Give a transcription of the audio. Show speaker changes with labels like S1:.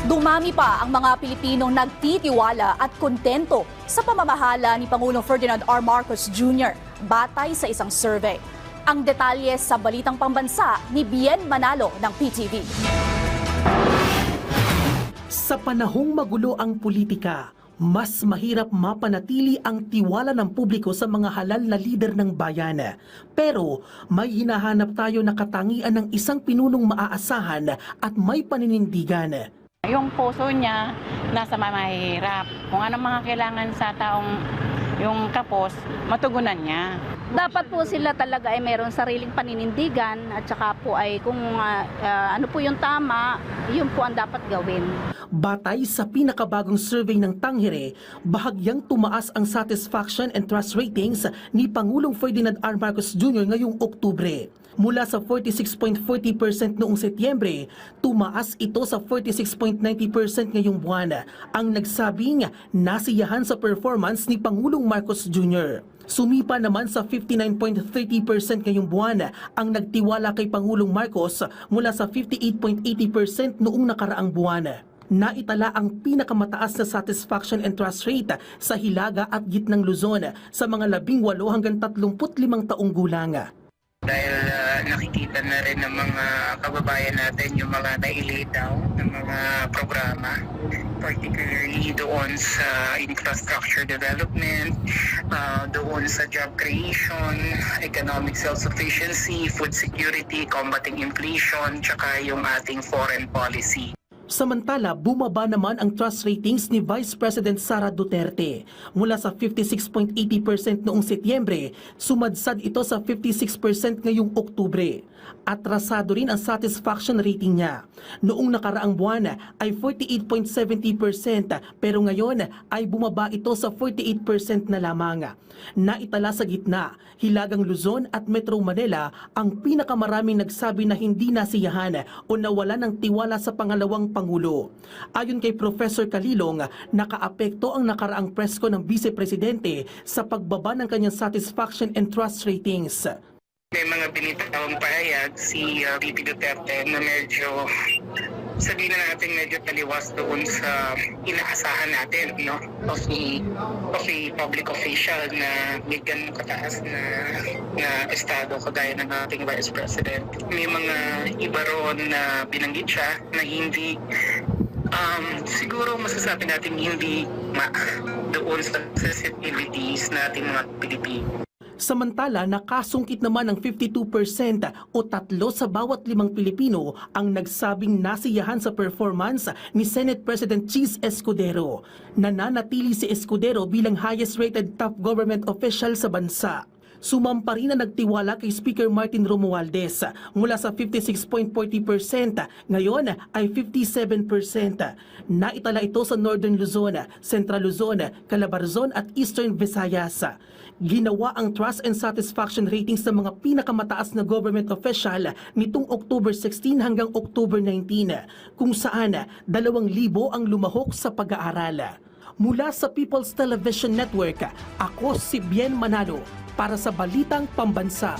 S1: Dumami pa ang mga Pilipinong nagtitiwala at kontento sa pamamahala ni Pangulong Ferdinand R. Marcos Jr. batay sa isang survey. Ang detalye sa Balitang Pambansa ni Bien Manalo ng PTV.
S2: Sa panahong magulo ang politika, mas mahirap mapanatili ang tiwala ng publiko sa mga halal na lider ng bayan. Pero may hinahanap tayo na katangian ng isang pinunong maaasahan at may paninindigan.
S3: Yung puso niya nasa mahihirap. Kung anong mga kailangan sa taong yung kapos, matugunan niya.
S4: Dapat po sila talaga ay mayroon sariling paninindigan at saka po ay kung ano po yung tama, yun po ang dapat gawin.
S2: Batay sa pinakabagong survey ng Tangere, bahagyang tumaas ang satisfaction and trust ratings ni Pangulong Ferdinand R. Marcos Jr. ngayong Oktubre. Mula sa 46.40% noong Setyembre, tumaas ito sa 46.90% ngayong buwan, ang nagsabing nasiyahan sa performance ni Pangulong Marcos Jr. Sumipa naman sa 59.30% ngayong buwan ang nagtiwala kay Pangulong Marcos mula sa 58.80% noong nakaraang buwan. Naitala ang pinakamataas na satisfaction and trust rate sa Hilaga at Gitnang Luzon sa mga 18 hanggang 35 taong gulang.
S5: Dahil nakikita na rin ng mga kababayan natin yung mga nailay down ng mga programa, particularly doon sa infrastructure development, doon sa job creation, economic self-sufficiency, food security, combating inflation, tsaka yung ating foreign policy.
S2: Samantala, bumaba naman ang trust ratings ni Vice President Sara Duterte. Mula sa 56.80% noong Setyembre, sumadsad ito sa 56% ngayong Oktubre. Atrasado rin ang satisfaction rating niya. Noong nakaraang buwan ay 48.70% pero ngayon ay bumaba ito sa 48% na lamang. Naitala sa gitna, Hilagang Luzon at Metro Manila ang pinakamaraming nagsabi na hindi nasiyahan o nawala ng tiwala sa pangalawang Pangulo. Ayon kay Professor Calilong, nakaapekto ang nakaraang presko ng Vice Presidente sa pagbaba ng kanyang satisfaction and trust ratings.
S5: May mga binitawang pahayag si VP Duterte na medyo, sabihin na natin medyo taliwas doon sa inaasahan natin, no? Of a public official na may ganun kataas na estado kagaya ng ating Vice President. May mga iba roon na binanggit siya na hindi siguro masasabi natin hindi doon sa sensitivities nating mga Pilipino.
S2: Samantala, nakasungkit naman ng 52% o 3 sa bawat 5 Pilipino ang nagsabing nasiyahan sa performance ni Senate President Cheese Escudero. Nananatili si Escudero bilang highest rated top government official sa bansa. Sumampa rin na nagtiwala kay Speaker Martin Romualdez mula sa 56.40%, ngayon ay 57%. Naitala ito sa Northern Luzon, Central Luzon, Calabarzon at Eastern Visayas. Ginawa ang trust and satisfaction ratings ng mga pinakamataas na government official nitong October 16 hanggang October 19, kung saan 2,000 ang lumahok sa pag-aaral. Mula sa People's Television Network, ako si Bien Manalo para sa Balitang Pambansa.